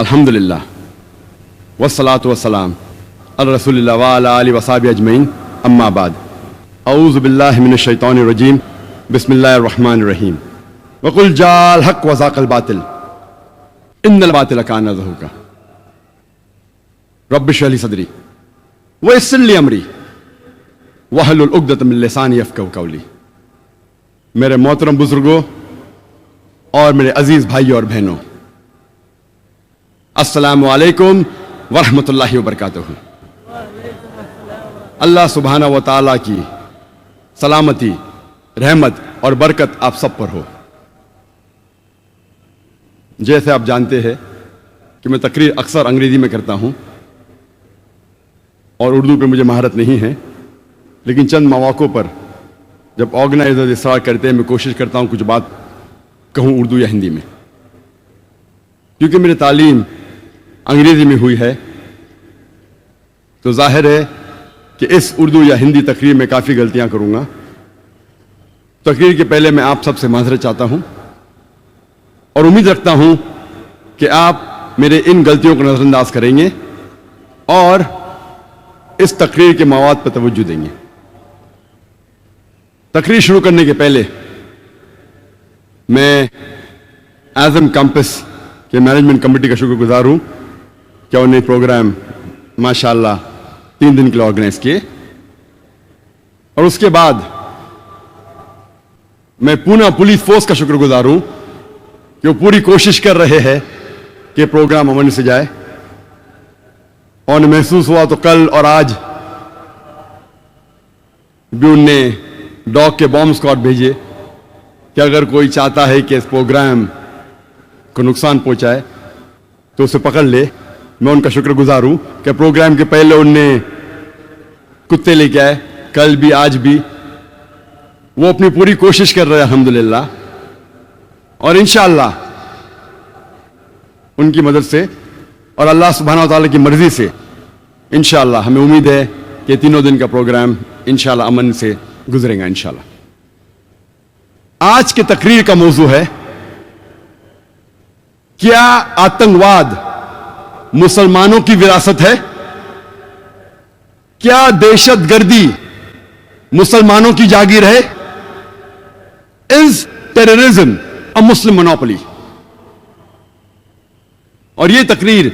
अल्हम्दुलिल्लाह वस्सलातु वस्सलाम अला रसूलिल्लाह व अला आलिहि वसहबिहि अजमईन अम्मा बाद औज़ु बिल्लाहि मिनश शैतानिर रजीम बिस्मिल्लाहिर रहमानिर रहीम वकुल जाल हक व ज़ाक़ल बातिल इन्नल बातिल काना ज़हूक़ा रब्बि इश्रह ली सदरी व यस्सिर ली अमरी वहलुल उक़दतम मिन लिसानी यफ़क़हू क़ौली। मेरे मोहतरम बुजुर्गों और मेरे अजीज भाइयों और बहनों, अस्सलामु अलैकुम वरहमतुल्लाहि वबरकातुहू। अल्लाह सुब्हाना व तआला की सलामती, रहमत और बरकत आप सब पर हो। जैसे आप जानते हैं कि मैं तकरीर अक्सर अंग्रेजी में करता हूं और उर्दू पे मुझे महारत नहीं है, लेकिन चंद मौक़ों पर जब ऑर्गेनाइजर इसरार करते हैं मैं कोशिश करता हूं कुछ बात कहूं उर्दू या हिंदी में। क्योंकि मेरी तालीम अंग्रेजी में हुई है तो जाहिर है कि इस उर्दू या हिंदी तकरीर में काफ़ी गलतियां करूंगा। तकरीर के पहले मैं आप सबसे माज़रत चाहता हूं और उम्मीद रखता हूं कि आप मेरे इन गलतियों को नज़रअंदाज करेंगे और इस तकरीर के मवाद पर तवज्जो देंगे। तकरीर शुरू करने के पहले मैं आज़म कैंपस के मैनेजमेंट कमेटी का शुक्रगुजार हूं कि उन्हें प्रोग्राम माशाअल्लाह 3 दिन के लिए ऑर्गेनाइज किए। और उसके बाद मैं पूना पुलिस फोर्स का शुक्रगुजार हूं कि वो पूरी कोशिश कर रहे हैं कि प्रोग्राम अमन से जाए। और महसूस हुआ तो कल और आज भी उनने डॉग के बॉम्ब स्क्वाड भेजे कि अगर कोई चाहता है कि इस प्रोग्राम को नुकसान पहुंचाए तो उसे पकड़ ले। मैं उनका शुक्रगुजार हूं कि प्रोग्राम के पहले उनने कुत्ते लेके आए, कल भी आज भी वो अपनी पूरी कोशिश कर रहे हैं अल्हम्दुलिल्लाह। और इंशाअल्लाह उनकी मदद से और अल्लाह सुब्हानहू व तआला की मर्जी से इंशाअल्लाह हमें उम्मीद है कि 3 दिन का प्रोग्राम इंशाअल्लाह अमन से गुजरेगा इंशाअल्लाह। आज के तकरीर का मौजू है, क्या आतंकवाद मुसलमानों की विरासत है? क्या दहशतगर्दी मुसलमानों की जागीर है? Is terrorism a Muslim monopoly? और यह तकरीर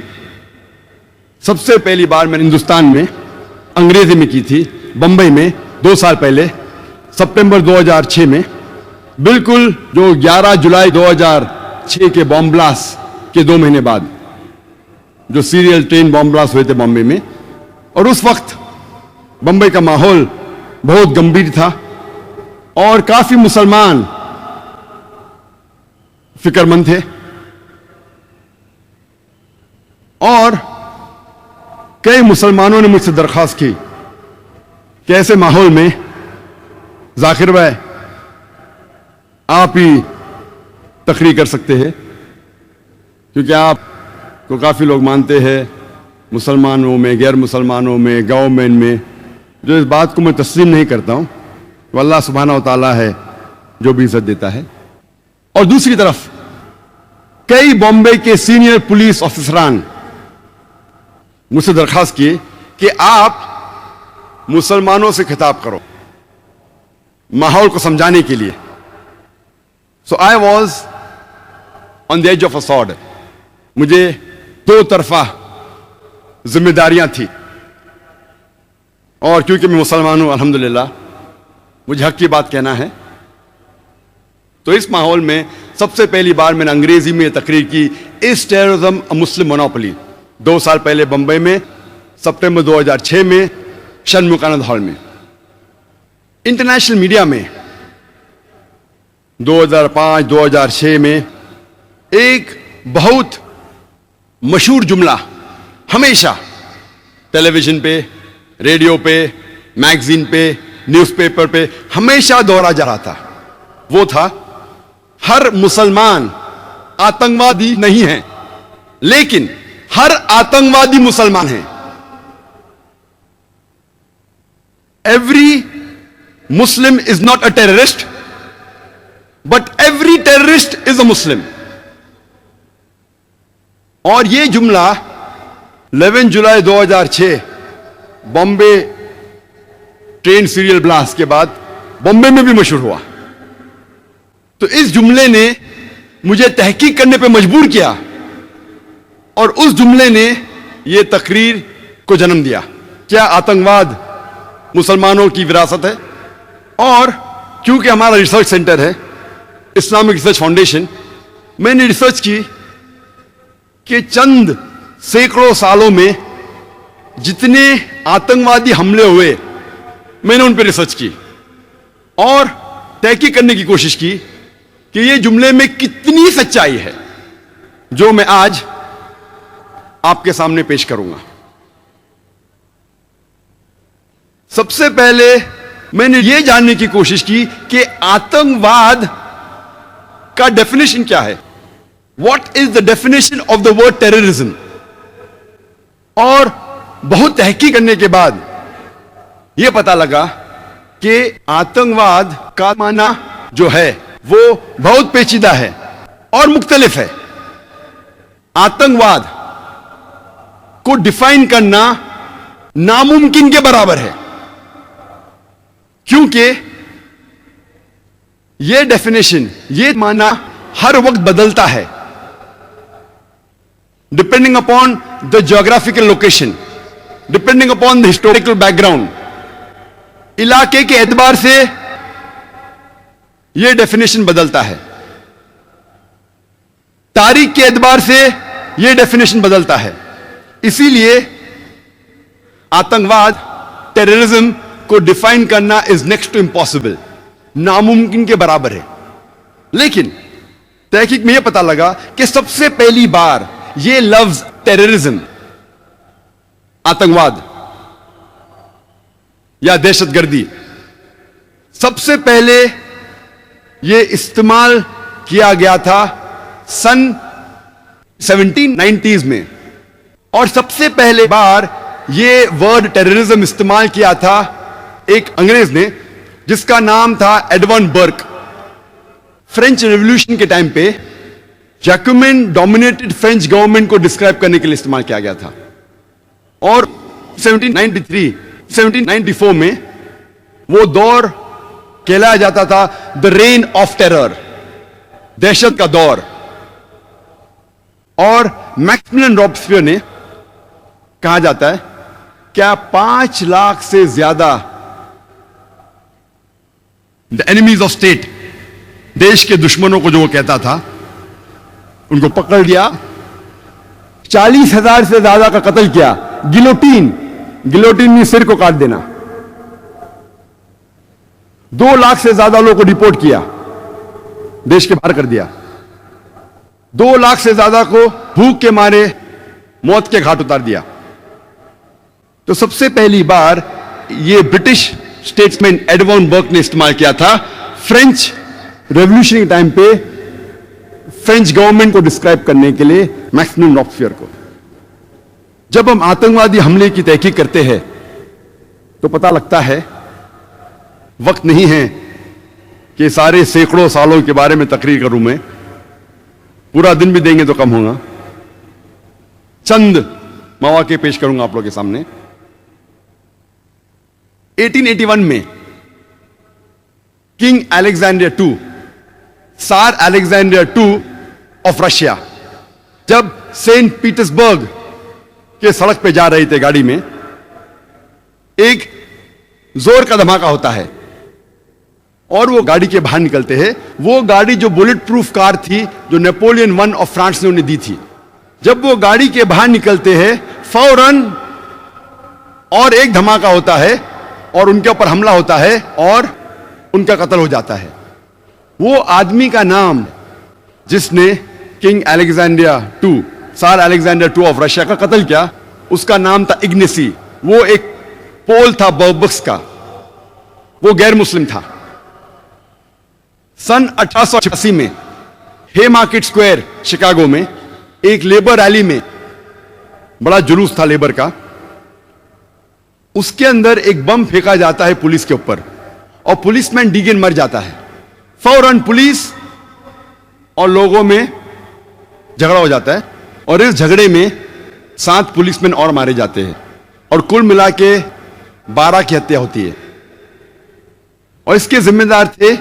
सबसे पहली बार मैंने हिंदुस्तान में अंग्रेजी में की थी, बंबई में 2 साल पहले, सितंबर 2006 में, बिल्कुल जो 11 जुलाई 2006 के बॉम्ब ब्लास्ट के 2 महीने बाद जो सीरियल ट्रेन बॉम्ब ब्लास्ट हुए थे बॉम्बे में। और उस वक्त बंबई का माहौल बहुत गंभीर था और काफी मुसलमान फिक्रमंद थे। और कई मुसलमानों ने मुझसे दरख्वास्त की कि ऐसे माहौल में जाकिर भाई आप ही तकरीर कर सकते हैं, क्योंकि आप को काफ़ी लोग मानते हैं मुसलमानों में, गैर मुसलमानों में, गवर्नमेंट में। जो इस बात को मैं तस्लीम नहीं करता हूं, वो अल्लाह सुब्हानहू व तआला है जो भी इज्जत देता है। और दूसरी तरफ कई बॉम्बे के सीनियर पुलिस ऑफिसरान मुझसे दरख्वास्त किए कि आप मुसलमानों से खिताब करो माहौल को समझाने के लिए। So I was on the edge of a sword. मुझे 2 तरफा जिम्मेदारियां थी और क्योंकि मैं मुसलमान हूं अल्हम्दुलिल्लाह, मुझे हक की बात कहना है। तो इस माहौल में सबसे पहली बार मैंने अंग्रेजी में तकरीर की, is terrorism a Muslim monopoly, 2 साल पहले बंबई में, सितंबर 2006 में, शनमुकानंद हॉल में। इंटरनेशनल मीडिया में 2005-2006 में एक बहुत मशहूर जुमला हमेशा टेलीविजन पे, रेडियो पे, मैगजीन पे, न्यूज़पेपर पे हमेशा दोहरा जा रहा था। वो था, हर मुसलमान आतंकवादी नहीं है, लेकिन हर आतंकवादी मुसलमान है। Every Muslim is not a terrorist, but every terrorist is a Muslim. और ये जुमला 11 जुलाई 2006 बॉम्बे ट्रेन सीरियल ब्लास्ट के बाद बॉम्बे में भी मशहूर हुआ। तो इस जुमले ने मुझे तहकीक करने पे मजबूर किया और उस जुमले ने यह तकरीर को जन्म दिया। क्या आतंकवाद मुसलमानों की विरासत है? और क्योंकि हमारा रिसर्च सेंटर है इस्लामिक रिसर्च फाउंडेशन, मैंने रिसर्च की कि चंद सैकड़ों सालों में जितने आतंकवादी हमले हुए मैंने उन पर रिसर्च की और तहकीक करने की कोशिश की कि ये जुमले में कितनी सच्चाई है, जो मैं आज आपके सामने पेश करूंगा। सबसे पहले मैंने यह जानने की कोशिश की कि आतंकवाद का डेफिनेशन क्या है। What is the definition of the word terrorism? और बहुत तहकीक करने के बाद यह पता लगा कि आतंकवाद का माना जो है वो बहुत पेचीदा है और मुख्तलिफ है। आतंकवाद को डिफाइन करना नामुमकिन के बराबर है, क्योंकि यह डेफिनेशन, यह माना हर वक्त बदलता है depending upon the geographical location, depending upon the historical background. इलाके के एतबार से यह डेफिनेशन बदलता है, तारीख के एतबार से यह डेफिनेशन बदलता है। इसीलिए आतंकवाद, टेररिज्म को डिफाइन करना इज नेक्स्ट टू इम्पॉसिबल, नामुमकिन के बराबर है। लेकिन तहकीक में यह पता लगा कि सबसे पहली बार यह लफ्ज टेररिज्म, आतंकवाद या दहशतगर्दी, सबसे पहले यह इस्तेमाल किया गया था सन 1790s में, और सबसे पहले बार यह वर्ड टेररिज्म इस्तेमाल किया था एक अंग्रेज ने जिसका नाम था एडवर्न बर्क। फ्रेंच रेवोल्यूशन के टाइम पे जैकोबिन डोमिनेटेड फ्रेंच गवर्नमेंट को डिस्क्राइब करने के लिए इस्तेमाल किया गया था। और 1793, 1794 में वो दौर कहलाया जाता था द रेन ऑफ टेरर, दहशत का दौर। और मैक्सिमिलियन रॉबस्पियर ने, कहा जाता है, क्या 5 लाख से ज्यादा द एनिमीज ऑफ स्टेट, देश के दुश्मनों को जो वो कहता था, उनको पकड़ लिया, 40,000 से ज्यादा का कत्ल किया। गिलोटीन, गिलोटीन में सिर को काट देना। 2 लाख से ज्यादा लोगों को डिपोर्ट किया, देश के बाहर कर दिया। 2 लाख से ज्यादा को भूख के मारे मौत के घाट उतार दिया। तो सबसे पहली बार यह ब्रिटिश स्टेट्समैन एडवर्न बर्क ने इस्तेमाल किया था फ्रेंच रेवोल्यूशन के टाइम पे फ्रेंच गवर्नमेंट को डिस्क्राइब करने के लिए मैक्सिमिलियन रॉबस्पियर को। जब हम आतंकवादी हमले की तहकीक करते हैं तो पता लगता है वक्त नहीं है कि सारे सैकड़ों सालों के बारे में तकरीर करूं मैं, पूरा दिन भी देंगे तो कम होगा। चंद मौके पेश करूंगा आप लोगों के सामने। 1881 में किंग अलेक्जेंडर II, सार अलेक्जेंडर II ऑफ रशिया, जब सेंट पीटर्सबर्ग के सड़क पे जा रहे थे गाड़ी में, एक जोर का धमाका होता है और वो गाड़ी के बाहर निकलते हैं। वो गाड़ी जो बुलेट प्रूफ कार थी, जो नेपोलियन I ऑफ फ्रांस ने उन्हें दी थी, जब वो गाड़ी के बाहर निकलते हैं फौरन और एक धमाका होता है और उनके ऊपर हमला होता है और उनका कत्ल हो जाता है। वो आदमी का नाम जिसने किंग अलेक्जेंडर II, सार अलेक्जेंडर II ऑफ रशिया का कत्ल किया, उसका नाम था इग्नेसी। वो एक पोल था बर्बक्स का, वो गैर मुस्लिम था। सन 1886 में हे मार्केट स्क्वायर शिकागो में एक लेबर रैली में, बड़ा जुलूस था लेबर का, उसके अंदर एक बम फेंका जाता है पुलिस के ऊपर और पुलिसमैन डीगन मर जाता है। फौरन पुलिस और लोगों में झगड़ा हो जाता है और इस झगड़े में 7 पुलिसमैन और मारे जाते हैं और कुल मिला के 12 की हत्या होती है। और इसके जिम्मेदार थे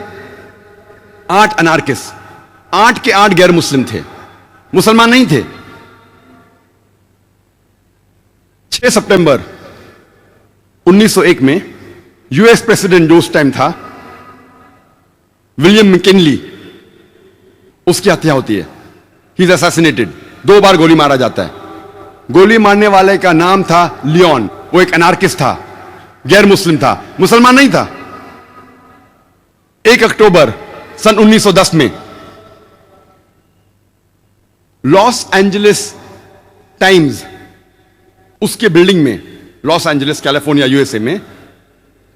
8 अनार्किस्ट। 8 के 8 गैर मुस्लिम थे, मुसलमान नहीं थे। 6 सितंबर 1901 में यूएस प्रेसिडेंट जो उस टाइम था विलियम मैकिनली, उसकी हत्या होती है। He is assassinated. 2 बार गोली मारा जाता है। गोली मारने वाले का नाम था लियोन। वो एक अनार्किस्ट था, गैर मुस्लिम था, मुसलमान नहीं था। 1 अक्टूबर सन 1910 में लॉस एंजलिस टाइम्स, उसके बिल्डिंग में, लॉस एंजलिस कैलिफोर्निया यूएसए में,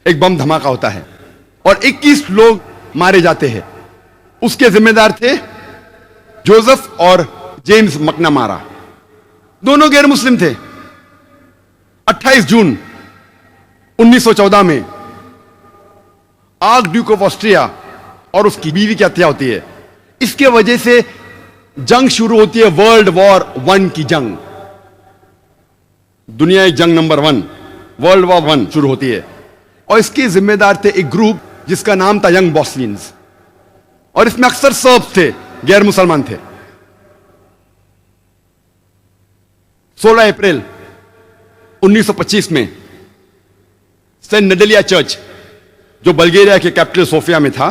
एक बम धमाका होता है और 21 लोग मारे जाते हैं। उसके जिम्मेदार थे जोसेफ और जेम्स मकनामारा। दोनों गैर मुस्लिम थे। 28 जून 1914 में आर्क ड्यूक ऑफ ऑस्ट्रिया और उसकी बीवी की हत्या होती है। इसके वजह से जंग शुरू होती है, वर्ल्ड वॉर 1 की जंग, दुनिया की जंग नंबर 1, वर्ल्ड वॉर 1 शुरू होती है। और इसके जिम्मेदार थे एक ग्रुप जिसका नाम था यंग बॉस्नियंस, और इसमें अक्सर सर्ब्स थे, गैर मुसलमान थे। 16 अप्रैल 1925 में सेंट नेडेलिया चर्च, जो बल्गेरिया के कैपिटल सोफिया में था,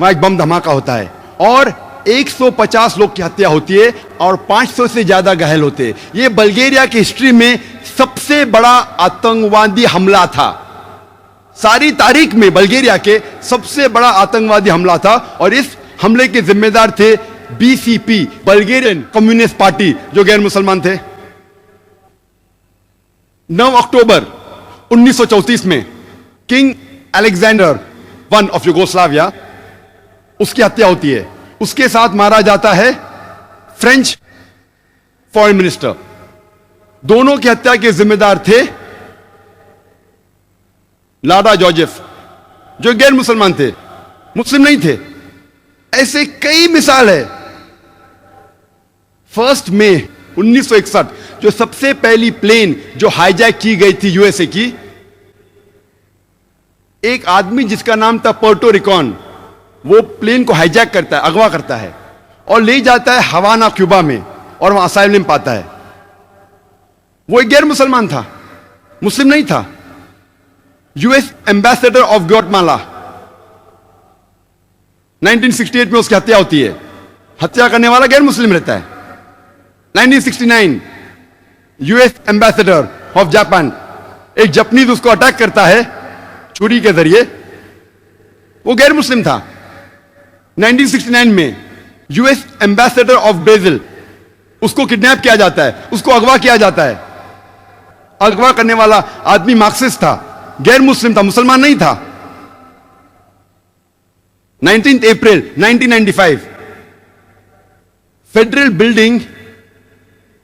वहां एक बम धमाका होता है और 150 लोग की हत्या होती है और 500 से ज्यादा घायल होते हैं। यह बल्गेरिया की हिस्ट्री में सबसे बड़ा आतंकवादी हमला था। सारी तारीख में बल्गेरिया के सबसे बड़ा आतंकवादी हमला था और इस हमले के जिम्मेदार थे बीसीपी, बल्गेरियन कम्युनिस्ट पार्टी, जो गैर मुसलमान थे। 9 अक्टूबर 1934 में king Alexander I of Yugoslavia, उसकी हत्या होती है। उसके साथ मारा जाता है फ्रेंच फॉरेन मिनिस्टर। दोनों की हत्या के जिम्मेदार थे लाडा जोसेफ, जो गैर मुसलमान थे, मुस्लिम नहीं थे। ऐसे कई मिसाल है। 1 मई 1961 जो सबसे पहली प्लेन जो हाईजैक की गई थी यूएसए की, एक आदमी जिसका नाम था पोर्टो रिकॉन, वो प्लेन को हाईजैक करता है, अगवा करता है और ले जाता है हवाना, क्यूबा में, और वहां असाइलम पाता है। वो एक गैर मुसलमान था, मुस्लिम नहीं था। यूएस एम्बेसडर ऑफ ग्वाटेमाला, 1968 में उसकी हत्या होती है। हत्या करने वाला गैर मुस्लिम रहता है। 1969 यूएस एम्बेसडर ऑफ जापान, एक जापानीज उसको अटैक करता है छुरी के जरिए, वो गैर मुस्लिम था। 1969 में यूएस एम्बेसडर ऑफ ब्राजील, उसको किडनैप किया जाता है, उसको अगवा किया जाता है। अगवा करने वाला आदमी मार्क्सिस्ट था, गैर मुस्लिम था, मुसलमान नहीं था। 19 अप्रैल 1995 फेडरल बिल्डिंग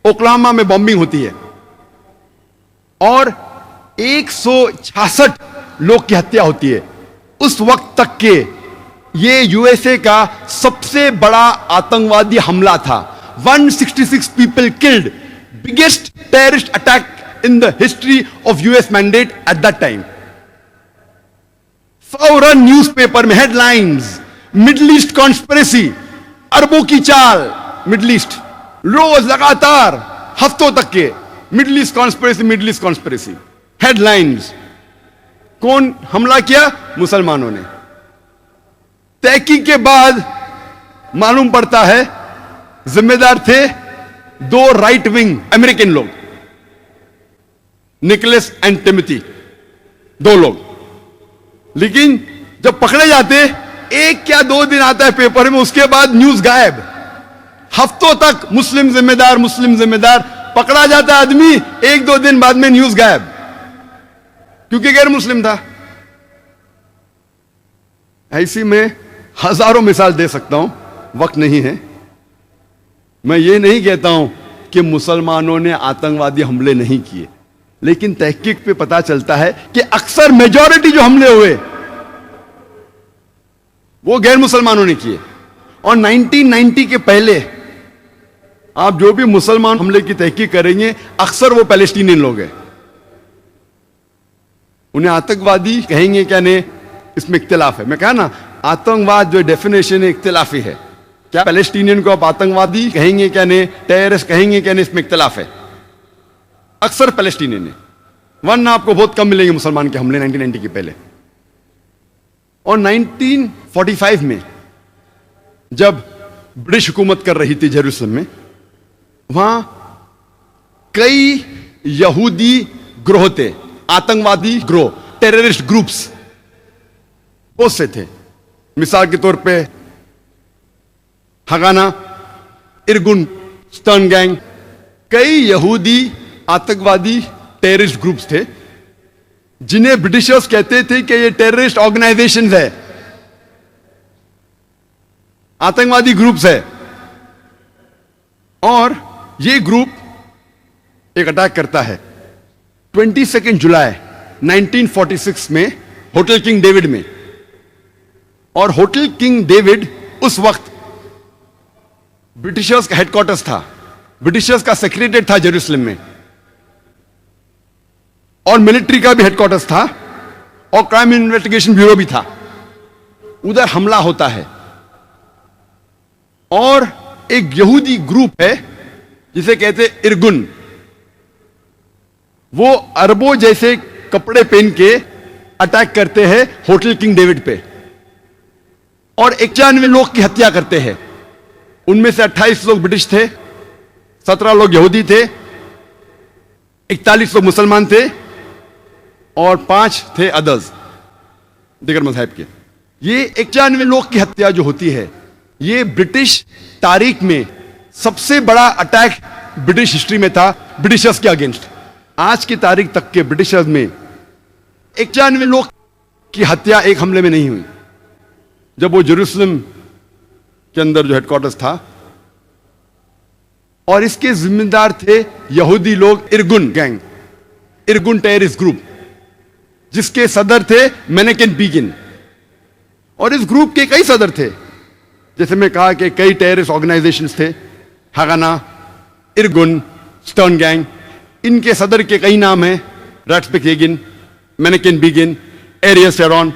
ओक्लाहोमा में बॉम्बिंग होती है और 166 लोग की हत्या होती है। उस वक्त तक के ये यूएसए का सबसे बड़ा आतंकवादी हमला था। 166 people killed, biggest terrorist attack in the history of US mandate at that time. फौरन न्यूज़पेपर में हेडलाइंस, मिडिल ईस्ट कॉन्स्पिरेसी, अरबों की चाल, मिडिल ईस्ट, रोज लगातार हफ्तों तक के middle east conspiracy, middle east conspiracy headlines. कौन हमला किया? मुसलमानों ने। तहकीक के बाद मालूम पड़ता है जिम्मेदार थे 2 राइट विंग अमेरिकन लोग, निकोलस एंड टिमोथी, 2 लोग। लेकिन जब पकड़े जाते, 1 या 2 दिन आता है पेपर में, उसके बाद न्यूज गायब। हफ्तों तक मुस्लिम जिम्मेदार, मुस्लिम जिम्मेदार, पकड़ा जाता आदमी, 1-2 दिन बाद में न्यूज गायब, क्योंकि गैर मुस्लिम था। ऐसी में हजारों मिसाल दे सकता हूं, वक्त नहीं है। मैं ये नहीं कहता हूं कि मुसलमानों ने आतंकवादी हमले नहीं किए, लेकिन तहकीक पे पता चलता है कि अक्सर मेजॉरिटी जो हमले हुए वो गैर मुसलमानों ने किए। और 1990 के पहले आप जो भी मुसलमान हमले की तहकीक करेंगे अक्सर वो पैलेस्टीनियन लोग हैं। उन्हें आतंकवादी कहेंगे क्या नहीं, इसमें इख्तिलाफ है। मैं कहा ना, आतंकवाद जो डेफिनेशन है इख्तिलाफी है। क्या पैलेस्टीनियन को आप आतंकवादी कहेंगे क्या नहीं, टेररिस्ट कहेंगे क्या नहीं, इसमें इख्तिलाफ है। अक्सर पैलेस्टीनियन है, वरना आपको बहुत कम मिलेंगे मुसलमान के हमले 1990 के पहले। और 1945 में जब ब्रिटिश हुकूमत कर रही थी जेरूसलम में, वहां कई यहूदी ग्रोह थे, आतंकवादी ग्रोह, टेररिस्ट ग्रुप्स बहुत से थे। मिसाल के तौर पे हगाना, इरगुन, स्टर्न गैंग, कई यहूदी आतंकवादी टेररिस्ट ग्रुप्स थे जिन्हें ब्रिटिशर्स कहते थे कि ये टेररिस्ट ऑर्गेनाइजेशंस है, आतंकवादी ग्रुप्स है। और ये ग्रुप एक अटैक करता है 22 जुलाई 1946 में होटल किंग डेविड में। और होटल किंग डेविड उस वक्त ब्रिटिशर्स का हेडक्वार्टर्स था, ब्रिटिशर्स का सेक्रेटरीट था जेरूसलम में, और मिलिट्री का भी हेडक्वार्टर्स था, और क्राइम इन्वेस्टिगेशन ब्यूरो भी था। उधर हमला होता है और एक यहूदी ग्रुप है जिसे कहते इरगुन, वो अरबों जैसे कपड़े पहन के अटैक करते हैं होटल किंग डेविड पे और 91 लोग की हत्या करते हैं। उनमें से 28 लोग ब्रिटिश थे, 17 लोग यहूदी थे, 41 लोग मुसलमान थे और 5 थे अदर्स, दिगर मजहब के। ये 91 लोग की हत्या जो होती है, ये ब्रिटिश तारीख में सबसे बड़ा अटैक ब्रिटिश हिस्ट्री में था ब्रिटिशर्स के अगेंस्ट। आज की तारीख तक के ब्रिटिशर्स में 91 लोग की हत्या एक हमले में नहीं हुई। जब वो जेरूसलम के अंदर जो हेडक्वार्टर्स था, और इसके जिम्मेदार थे यहूदी लोग, इरगुन गैंग, इरगुन टेररिस्ट ग्रुप, जिसके सदर थे मेनेकेन बिगिन। और इस ग्रुप के कई सदर थे, जैसे मैं कहा कि कई टेररिस्ट ऑर्गेनाइजेशंस थे, हगाना, इरगुन, स्टर्न गैंग। इनके सदर के कई नाम हैं, रैट्सपिक-हेगिन, मेनेकेन बिगिन, एरियल शेरॉन।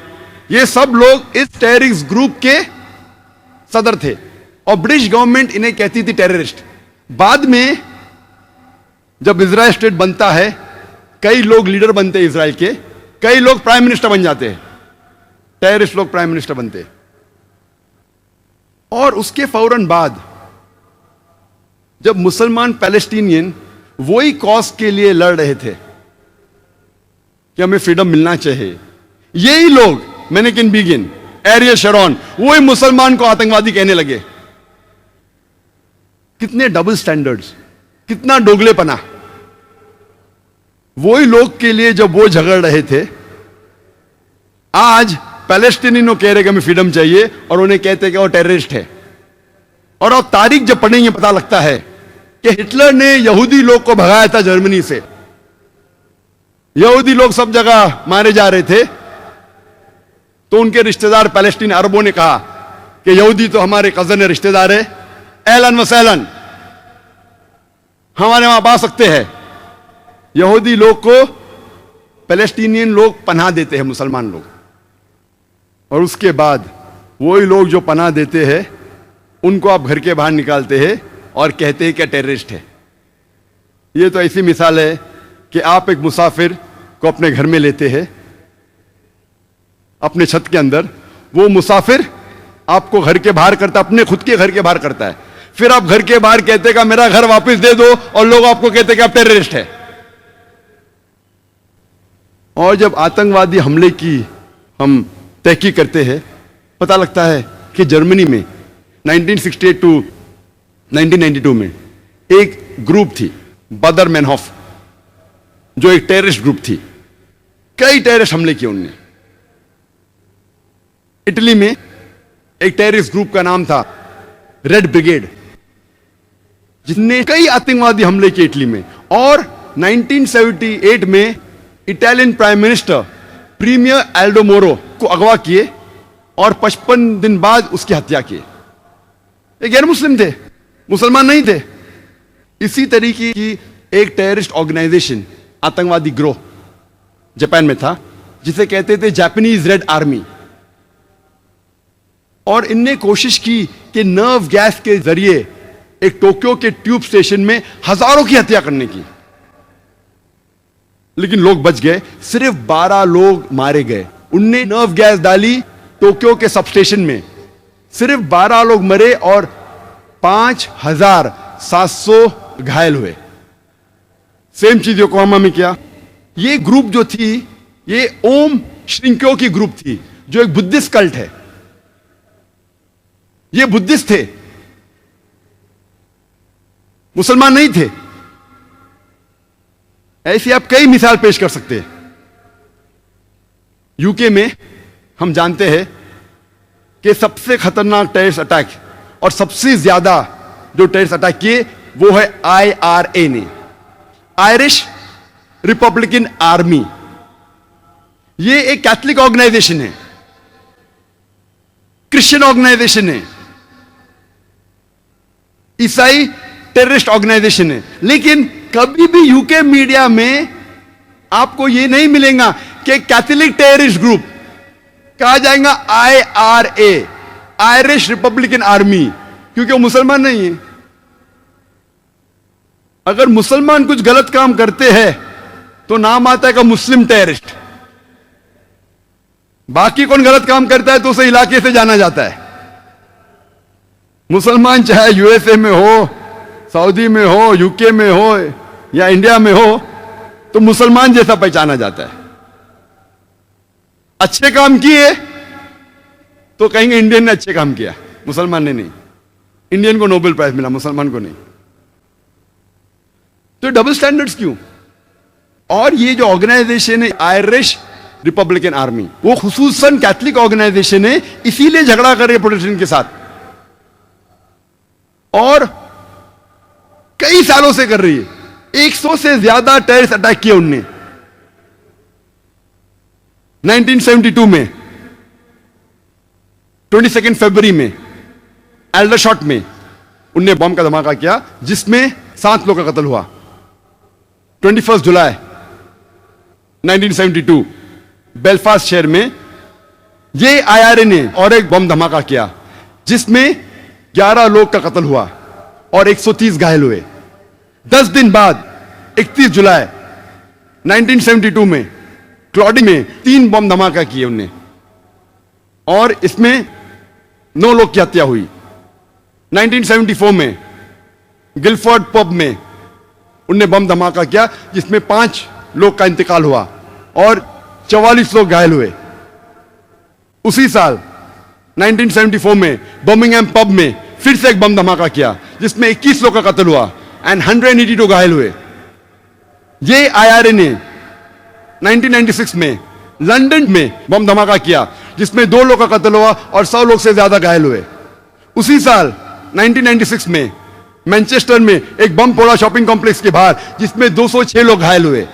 ये सब लोग इस टेररिस्ट ग्रुप के सदर थे और ब्रिटिश गवर्नमेंट इन्हें कहती थी टेररिस्ट। बाद में जब इजराइल स्टेट बनता है, कई लोग लीडर बनते हैं इजराइल के, कई लोग प्राइम मिनिस्टर बन जाते हैं, टेररिस्ट लोग प्राइम मिनिस्टर बनते हैं। और उसके फौरन बाद जब मुसलमान पैलेस्टीनियन वही कॉज के लिए लड़ रहे थे कि हमें फ्रीडम मिलना चाहिए, यही लोग मेनेकेन बिगिन, एरियल शेरॉन, वही मुसलमान को आतंकवादी कहने लगे। कितने डबल स्टैंडर्ड्स, कितना डोगलेपना। वही लोग के लिए जब वो झगड़ रहे थे, आज पैलेस्टीनियनों कह रहे कि हमें फ्रीडम चाहिए और उन्हें कहते कि वो टेररिस्ट है। और अब तारीख जब पढ़ेंगे पता लगता है कि हिटलर ने यहूदी लोग को भगाया था जर्मनी से। यहूदी लोग सब जगह मारे जा रहे थे, तो उनके रिश्तेदार पैलेस्टीन अरबों ने कहा कि यहूदी तो हमारे कजन रिश्तेदार है, एलन वसैलन, हमारे वहां आ सकते हैं। यहूदी लोग को पैलेस्टीनियन लोग पनाह देते हैं, मुसलमान लोग। और उसके बाद वही लोग जो पनाह देते हैं उनको आप घर के बाहर निकालते हैं और कहते हैं कि टेररिस्ट है। ये तो ऐसी मिसाल है कि आप एक मुसाफिर को अपने घर में लेते हैं, अपने छत के अंदर, वो मुसाफिर आपको घर के बाहर करता, अपने खुद के घर के बाहर करता है, फिर आप घर के बाहर कहते कि मेरा घर वापस दे दो, और लोग आपको कहते कि आप टेररिस्ट है। और जब आतंकवादी हमले की हम तहकीक करते हैं, पता लगता है कि जर्मनी में 1968 टू 1992 में एक ग्रुप थी, बदर मैनहॉफ, जो एक टेररिस्ट ग्रुप थी। कई टेररिस्ट हमले किए उनने। इटली में एक टेररिस्ट ग्रुप का नाम था रेड ब्रिगेड, जिसने कई आतंकवादी हमले किए इटली में। और 1978 में Italian prime minister premier Aldo Moro को अगवा किए और 55 दिन बाद उसकी हत्या की। ये गैर मुस्लिम थे, मुसलमान नहीं थे, इसी तरीके की एक टेररिस्ट ऑर्गेनाइजेशन, आतंकवादी गिरोह जापान में था, जिसे कहते थे जापानीज रेड आर्मी। और इनने कोशिश की कि नर्व गैस के जरिए एक टोक्यो के ट्यूब स्टेशन में हजारों की हत्या करने की, लेकिन लोग बच गए। सिर्फ 12 लोग मारे गए। उनने नर्व गैस डाली टोक्यो के सब स्टेशन में, सिर्फ 12 लोग मरे और 5700 घायल हुए। सेम चीज योकोहामा में किया। ये ग्रुप जो थी, ये ओम श्रिंक्यो की ग्रुप थी, जो एक बुद्धिस्ट कल्ट है। ये बुद्धिस्ट थे, मुसलमान नहीं थे। ऐसी आप कई मिसाल पेश कर सकते हैं। यूके में हम जानते हैं कि सबसे खतरनाक टेररिस्ट अटैक और सबसे ज्यादा जो टेररिस्ट अटैक किए वो है IRA ने, आयरिश रिपब्लिकन आर्मी। ये एक कैथलिक ऑर्गेनाइजेशन है, क्रिश्चियन ऑर्गेनाइजेशन है, ईसाई टेररिस्ट ऑर्गेनाइजेशन है। लेकिन कभी भी यूके मीडिया में आपको यह नहीं मिलेगा कि कैथोलिक टेररिस्ट ग्रुप, कहा जाएगा IRA, आयरिश रिपब्लिकन आर्मी, क्योंकि वो मुसलमान नहीं है। अगर मुसलमान कुछ गलत काम करते हैं तो नाम आता है का मुस्लिम टेररिस्ट। बाकी कौन गलत काम करता है तो उसे इलाके से जाना जाता है। मुसलमान चाहे USA में हो, सऊदी में हो, यूके में हो या इंडिया में हो, तो मुसलमान जैसा पहचाना जाता है। अच्छे काम किए तो कहेंगे इंडियन ने अच्छे काम किया, मुसलमान ने नहीं। इंडियन को नोबेल प्राइज मिला, मुसलमान को नहीं। तो डबल स्टैंडर्ड्स क्यों? और ये जो ऑर्गेनाइजेशन है आयरिश रिपब्लिकन आर्मी, वो खुसूसन कैथलिक ऑर्गेनाइजेशन है, इसीलिए झगड़ा कर रही है प्रोटेस्टेंट के साथ और कई सालों से कर रही है। 100 से ज्यादा टेररिस्ट अटैक किए उनने। 1972 में 22 फरवरी में एल्डरशॉट में उनने बम का धमाका किया, जिसमें 7 लोगों का कत्ल हुआ। 21 जुलाई 1972 बेलफास्ट शहर में ये IRA ने और एक बम धमाका किया, जिसमें 11 लोग का कत्ल हुआ और 130 घायल हुए। 10 दिन बाद 31 जुलाई 1972 में क्लॉडिंग में 3 बम धमाका किए उनने और इसमें 9 लोग की हत्या हुई। 1974 में गिलफोर्ड पब में उनने बम धमाका किया, जिसमें 5 लोग का इंतकाल हुआ और 44 लोग घायल हुए। उसी साल 1974 में बर्मिंघम पब में फिर से एक बम धमाका किया, जिसमें 21 लोग का कत्ल हुआ एंड 182 घायल हुए। ये IRA ने 1996 में लंदन में बम धमाका किया, जिसमें 2 लोग का कत्ल हुआ और 100 लोग से ज्यादा घायल हुए। उसी साल 1996 में मैनचेस्टर में एक बम फोड़ा शॉपिंग कॉम्प्लेक्स के बाहर, जिसमें 206 लोग घायल हुए।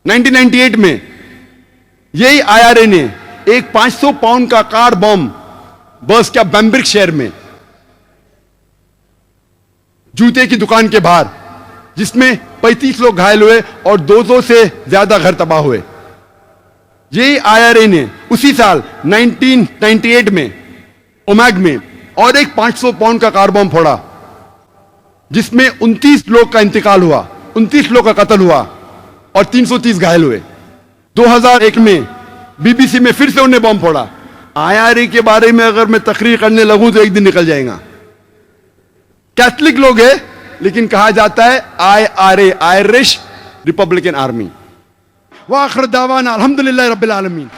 1998 में यही IRA ने एक 500 पाउंड का कार बम बर्स्ट किया बैम्ब्रिक शहर में, जूते की दुकान के बाहर, जिसमें 35 लोग घायल हुए और 200 से ज्यादा घर तबाह हुए। यही IRA ने उसी साल 1998 में ओमैग में और एक 500 पाउंड का कार बम फोड़ा, जिसमें 29 लोग का इंतकाल हुआ, 29 लोग का कत्ल हुआ और 330 घायल हुए। 2001 में BBC में फिर से उन्हें बम फोड़ा। IRA के बारे में अगर मैं तकरीर करने लगूं तो एक दिन निकल जाएगा। कैथलिक लोग हैं, लेकिन कहा जाता है IRA, आयरिश रिपब्लिकन आर्मी। वाखिर दावाना अल्हम्दुलिल्लाह रब्बिल आलमीन।